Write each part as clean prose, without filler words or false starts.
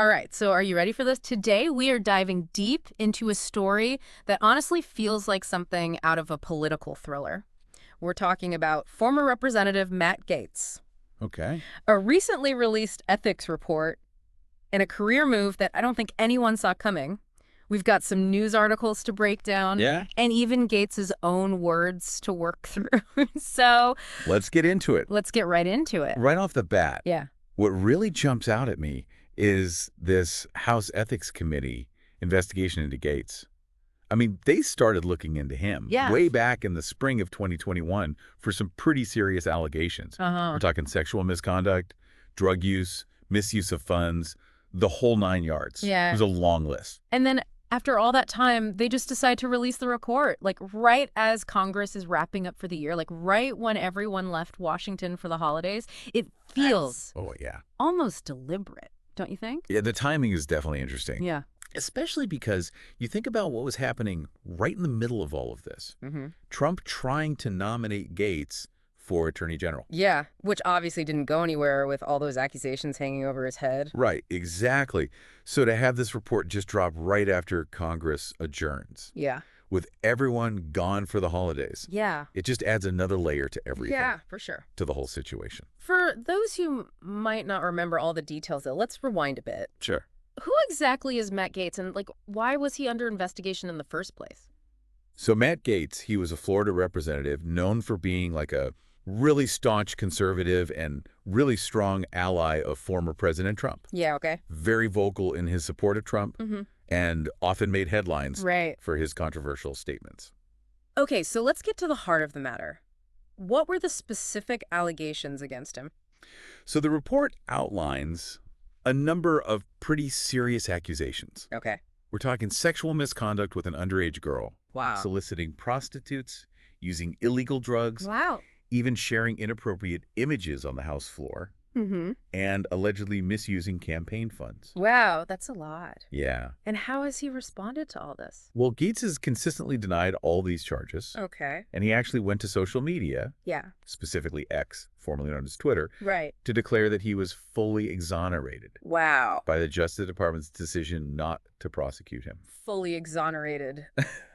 All right, so are you ready for this? Today, we are diving deep into a story that honestly feels like something out of a political thriller. We're talking about former Representative Matt Gaetz. Okay. A recently released ethics report and a career move that I don't think anyone saw coming. We've got some news articles to break down, Yeah. and even Gaetz's own words to work through. So Let's get into it. let's get right into it. Right off the bat, Yeah. what really jumps out at me is this House Ethics Committee investigation into Gaetz. I mean, they started looking into him Yeah. way back in the spring of 2021 for some pretty serious allegations. We're talking sexual misconduct, drug use, misuse of funds, the whole 9 yards. Yeah. It was a long list. And then after all that time, they just decide to release the report, like right as Congress is wrapping up for the year, like right when everyone left Washington for the holidays. It feels Oh, yeah. almost deliberate, don't you think? Yeah, the timing is definitely interesting. Yeah. Especially because you think about what was happening right in the middle of all of this. Trump trying to nominate Gaetz for Attorney General. Yeah, which obviously didn't go anywhere with all those accusations hanging over his head. Right, exactly. So to have this report just drop right after Congress adjourns, Yeah. with everyone gone for the holidays, Yeah. it just adds another layer to everything, Yeah, for sure. to the whole situation. For those who might not remember all the details, though, let's rewind a bit. Sure. Who exactly is Matt Gaetz, and like, why was he under investigation in the first place? So Matt Gaetz, he was a Florida representative known for being like a really staunch conservative and really strong ally of former President Trump. Yeah, okay. Very vocal in his support of Trump and often made headlines Right. for his controversial statements. Okay, so let's get to the heart of the matter. What were the specific allegations against him? So the report outlines a number of pretty serious accusations. Okay. We're talking sexual misconduct with an underage girl, Wow. soliciting prostitutes, using illegal drugs, Wow. even sharing inappropriate images on the House floor, and allegedly misusing campaign funds. Wow, that's a lot. Yeah. And how has he responded to all this? Well, Gaetz has consistently denied all these charges, Okay. and he actually went to social media, Yeah. specifically X, formerly known as Twitter, Right. to declare that he was fully exonerated Wow. by the Justice Department's decision not to prosecute him. Fully exonerated.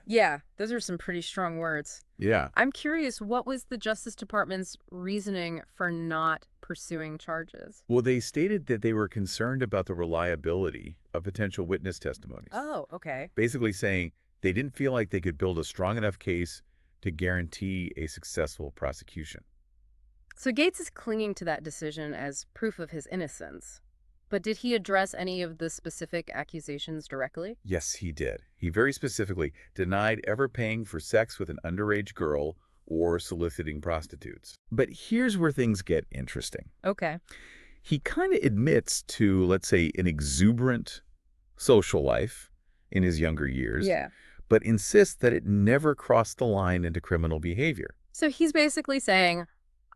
Yeah, those are some pretty strong words. Yeah. I'm curious, what was the Justice Department's reasoning for not pursuing charges? Well, they stated that they were concerned about the reliability of potential witness testimonies. Oh, okay. Basically saying they didn't feel like they could build a strong enough case to guarantee a successful prosecution. So Gaetz is clinging to that decision as proof of his innocence. But did he address any of the specific accusations directly? Yes, he did. He very specifically denied ever paying for sex with an underage girl or soliciting prostitutes. But here's where things get interesting. Okay. He kind of admits to, let's say, an exuberant social life in his younger years, Yeah. but insists that it never crossed the line into criminal behavior. So he's basically saying,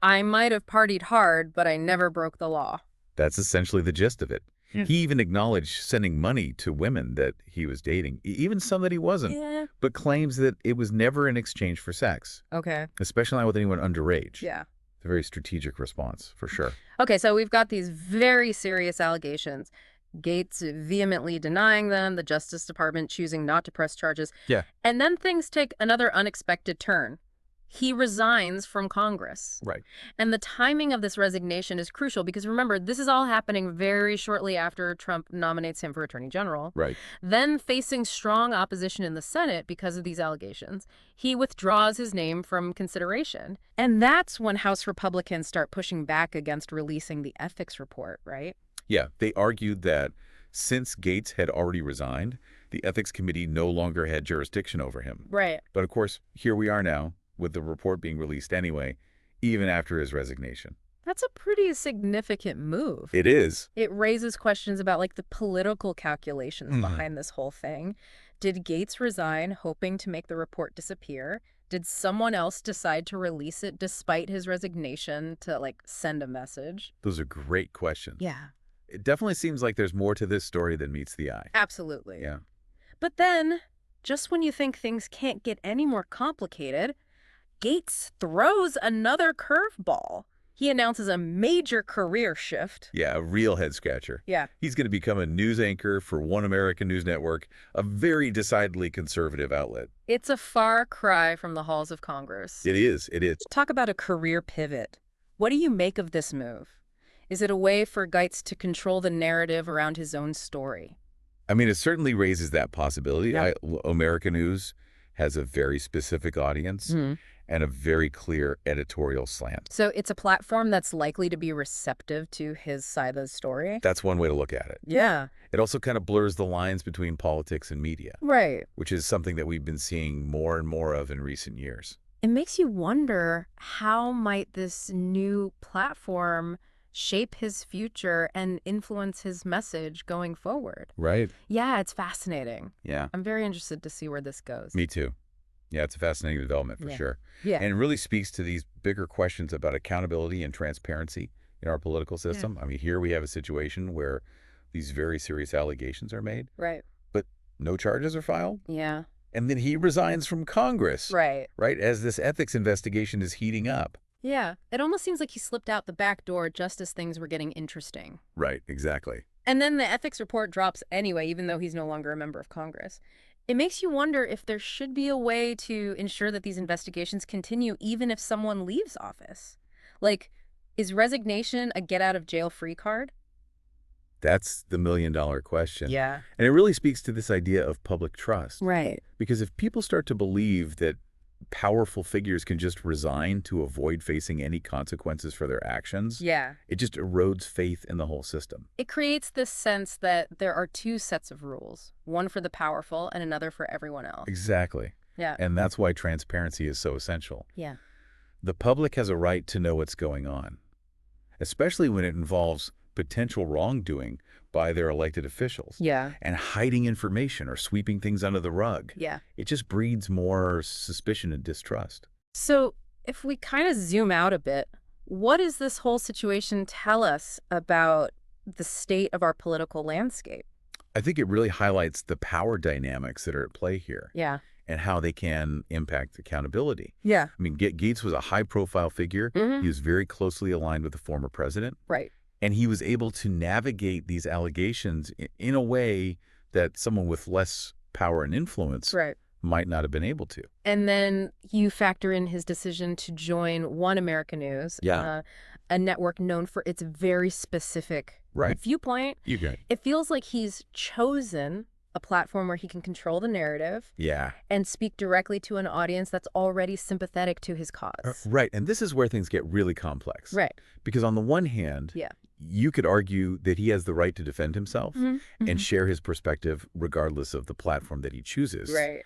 I might have partied hard, but I never broke the law. That's essentially the gist of it. Yeah. He even acknowledged sending money to women that he was dating, even some that he wasn't, Yeah. but claims that it was never in exchange for sex, Okay. especially not with anyone underage. Yeah. It's a very strategic response, for sure. Okay, so we've got these very serious allegations. Gaetz vehemently denying them, the Justice Department choosing not to press charges. Yeah. And then things take another unexpected turn. He resigns from Congress. Right. And the timing of this resignation is crucial because remember, this is all happening very shortly after Trump nominates him for Attorney General. Right. Then facing strong opposition in the Senate because of these allegations, he withdraws his name from consideration. And that's when House Republicans start pushing back against releasing the ethics report, right? Yeah, they argued that since Gaetz had already resigned, the Ethics Committee no longer had jurisdiction over him. Right. But of course, here we are now, with the report being released anyway, even after his resignation. That's a pretty significant move. It is. It raises questions about like the political calculations behind this whole thing. Did Gaetz resign hoping to make the report disappear? Did someone else decide to release it despite his resignation to like send a message? Those are great questions. Yeah. It definitely seems like there's more to this story than meets the eye. Absolutely. Yeah. But then, just when you think things can't get any more complicated, Gaetz throws another curveball. He announces a major career shift. Yeah, a real head-scratcher. Yeah. He's going to become a news anchor for One American News Network, a very decidedly conservative outlet. It's a far cry from the halls of Congress. It is. It is. Talk about a career pivot. What do you make of this move? Is it a way for Gaetz to control the narrative around his own story? I mean, it certainly raises that possibility. Yeah. American News has a very specific audience and a very clear editorial slant. So it's a platform that's likely to be receptive to his side of the story? That's one way to look at it. Yeah. It also kind of blurs the lines between politics and media. Right. Which is something that we've been seeing more and more of in recent years. It makes you wonder, how might this new platform shape his future and influence his message going forward? Right. Yeah, it's fascinating. Yeah. I'm very interested to see where this goes. Me too. Yeah, it's a fascinating development for sure. Yeah. And it really speaks to these bigger questions about accountability and transparency in our political system. I mean, here we have a situation where these very serious allegations are made. Right. But no charges are filed. Yeah. And then he resigns from Congress. Right. Right, as this ethics investigation is heating up. Yeah. It almost seems like he slipped out the back door just as things were getting interesting. Right, exactly. And then the ethics report drops anyway, even though he's no longer a member of Congress. It makes you wonder if there should be a way to ensure that these investigations continue even if someone leaves office. Like, is resignation a get-out-of-jail-free card? That's the million-dollar question. Yeah. And it really speaks to this idea of public trust. Right. Because if people start to believe that powerful figures can just resign to avoid facing any consequences for their actions, Yeah. it just erodes faith in the whole system. It creates this sense that there are two sets of rules, one for the powerful and another for everyone else. Exactly. Yeah. And that's why transparency is so essential. Yeah. The public has a right to know what's going on, especially when it involves potential wrongdoing by their elected officials. Yeah. And hiding information or sweeping things under the rug. Yeah. It just breeds more suspicion and distrust. So if we kind of zoom out a bit, what does this whole situation tell us about the state of our political landscape? I think it really highlights the power dynamics that are at play here. Yeah. And how they can impact accountability. Yeah. I mean, Gaetz was a high-profile figure. He was very closely aligned with the former president. Right. And he was able to navigate these allegations in a way that someone with less power and influence might not have been able to. And then you factor in his decision to join One American News, a network known for its very specific viewpoint. You got it. It feels like he's chosen a platform where he can control the narrative and speak directly to an audience that's already sympathetic to his cause. Right. And this is where things get really complex. Right. Because on the one hand, you could argue that he has the right to defend himself and share his perspective regardless of the platform that he chooses. Right.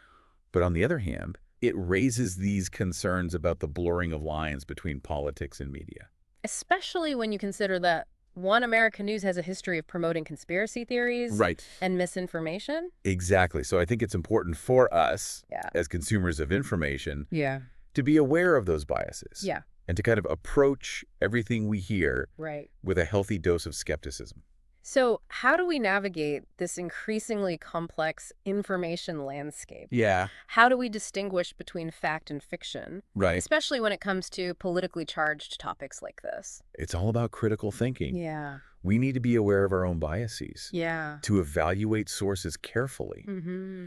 But on the other hand, it raises these concerns about the blurring of lines between politics and media. Especially when you consider that One American News has a history of promoting conspiracy theories and misinformation. Exactly. So I think it's important for us as consumers of information to be aware of those biases and to kind of approach everything we hear with a healthy dose of skepticism. So how do we navigate this increasingly complex information landscape? Yeah. How do we distinguish between fact and fiction? Right. Especially when it comes to politically charged topics like this. It's all about critical thinking. Yeah. We need to be aware of our own biases. Yeah. To evaluate sources carefully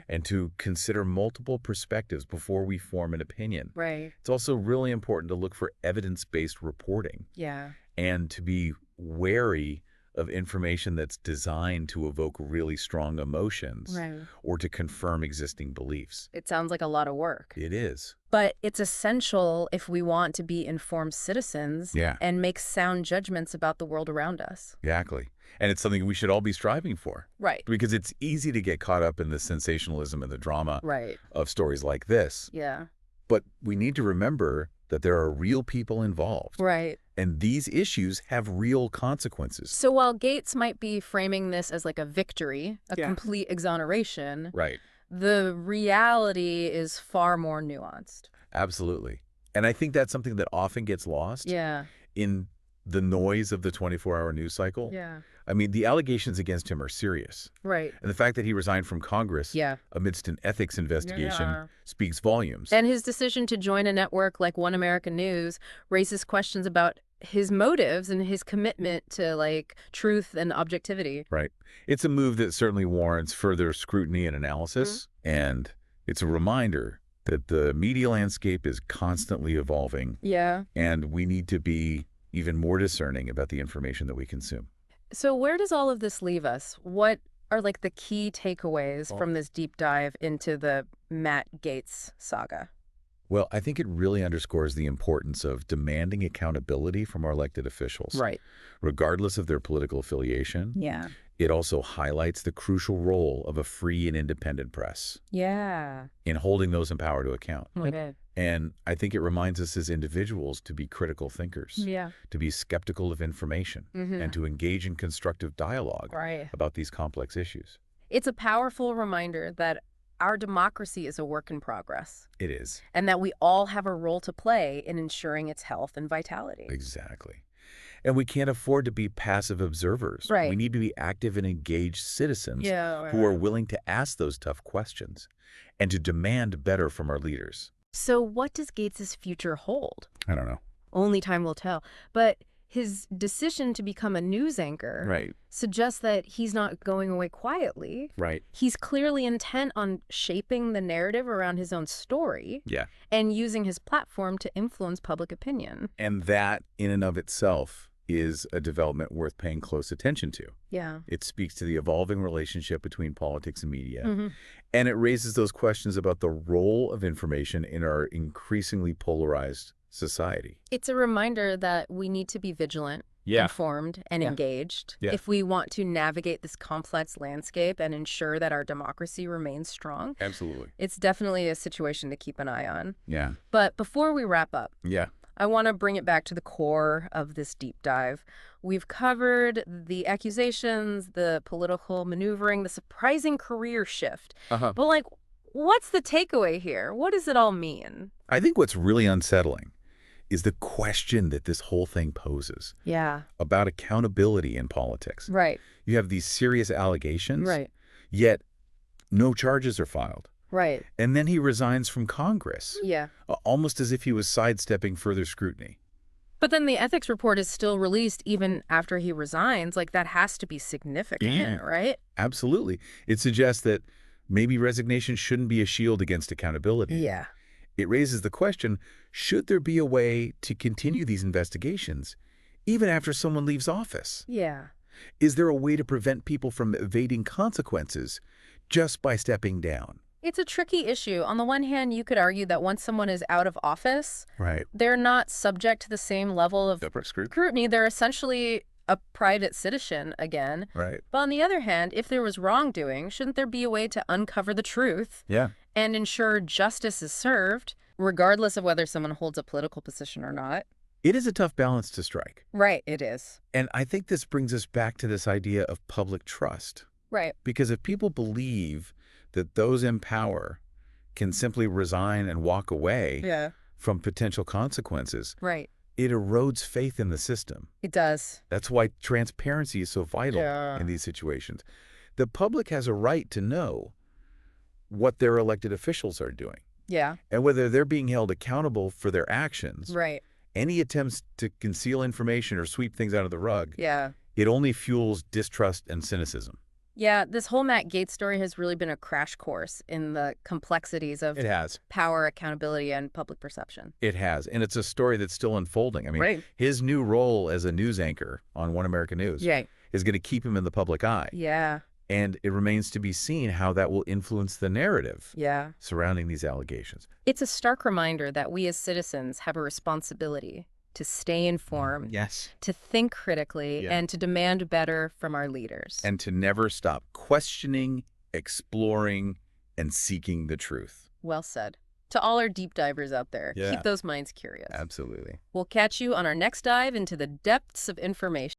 and to consider multiple perspectives before we form an opinion. Right. It's also really important to look for evidence-based reporting. Yeah. And to be wary of information that's designed to evoke really strong emotions or to confirm existing beliefs. It sounds like a lot of work. It is. But it's essential if we want to be informed citizens and make sound judgments about the world around us. Exactly. And it's something we should all be striving for. Right. Because it's easy to get caught up in the sensationalism and the drama of stories like this. Yeah. But we need to remember that there are real people involved. Right. And these issues have real consequences. So while Gaetz might be framing this as like a victory, a complete exoneration, the reality is far more nuanced. Absolutely. And I think that's something that often gets lost in the noise of the 24-hour news cycle. Yeah. I mean, the allegations against him are serious. Right. And the fact that he resigned from Congress amidst an ethics investigation speaks volumes. And his decision to join a network like One American News raises questions about his motives and his commitment to, like, truth and objectivity. Right. It's a move that certainly warrants further scrutiny and analysis, and it's a reminder that the media landscape is constantly evolving. Yeah. And we need to be even more discerning about the information that we consume. So where does all of this leave us? What are, like, the key takeaways from this deep dive into the Matt Gaetz saga? Well, I think it really underscores the importance of demanding accountability from our elected officials. Right. Regardless of their political affiliation. Yeah. It also highlights the crucial role of a free and independent press. Yeah. In holding those in power to account. Okay. And I think it reminds us as individuals to be critical thinkers. Yeah. To be skeptical of information. And to engage in constructive dialogue about these complex issues. It's a powerful reminder that our democracy is a work in progress. It is. And that we all have a role to play in ensuring its health and vitality. Exactly. And we can't afford to be passive observers. Right. We need to be active and engaged citizens who are willing to ask those tough questions and to demand better from our leaders. So what does Gaetz' future hold? I don't know. Only time will tell. But his decision to become a news anchor suggests that he's not going away quietly. Right. He's clearly intent on shaping the narrative around his own story. Yeah. And using his platform to influence public opinion. And that, in and of itself, is a development worth paying close attention to. Yeah. It speaks to the evolving relationship between politics and media. And it raises those questions about the role of information in our increasingly polarized society. It's a reminder that we need to be vigilant, informed, and engaged if we want to navigate this complex landscape and ensure that our democracy remains strong. Absolutely. It's definitely a situation to keep an eye on. Yeah. But before we wrap up, yeah, I want to bring it back to the core of this deep dive. We've covered the accusations, the political maneuvering, the surprising career shift. But, like, what's the takeaway here? What does it all mean? I think what's really unsettling is the question that this whole thing poses. Yeah. About accountability in politics. Right. You have these serious allegations. Right. Yet no charges are filed. Right. And then he resigns from Congress. Yeah. Almost as if he was sidestepping further scrutiny. But then the ethics report is still released even after he resigns. Like, that has to be significant, right? Absolutely. It suggests that maybe resignation shouldn't be a shield against accountability. Yeah. It raises the question, should there be a way to continue these investigations even after someone leaves office? Yeah. Is there a way to prevent people from evading consequences just by stepping down? It's a tricky issue. On the one hand, you could argue that once someone is out of office, they're not subject to the same level of scrutiny. They're essentially a private citizen again. Right. But on the other hand, if there was wrongdoing, shouldn't there be a way to uncover the truth and ensure justice is served, regardless of whether someone holds a political position or not? It is a tough balance to strike. Right, it is. And I think this brings us back to this idea of public trust. Right. Because if people believe that those in power can simply resign and walk away from potential consequences, it erodes faith in the system. It does. That's why transparency is so vital in these situations. The public has a right to know what their elected officials are doing. Yeah. And whether they're being held accountable for their actions. Right. Any attempts to conceal information or sweep things out of the rug, it only fuels distrust and cynicism. Yeah, this whole Matt Gaetz story has really been a crash course in the complexities of power, accountability, and public perception. It has. And it's a story that's still unfolding. I mean, his new role as a news anchor on One American News is going to keep him in the public eye. Yeah. And it remains to be seen how that will influence the narrative surrounding these allegations. It's a stark reminder that we as citizens have a responsibility to stay informed, to think critically, and to demand better from our leaders. And to never stop questioning, exploring, and seeking the truth. Well said. To all our deep divers out there, keep those minds curious. Absolutely. We'll catch you on our next dive into the depths of information.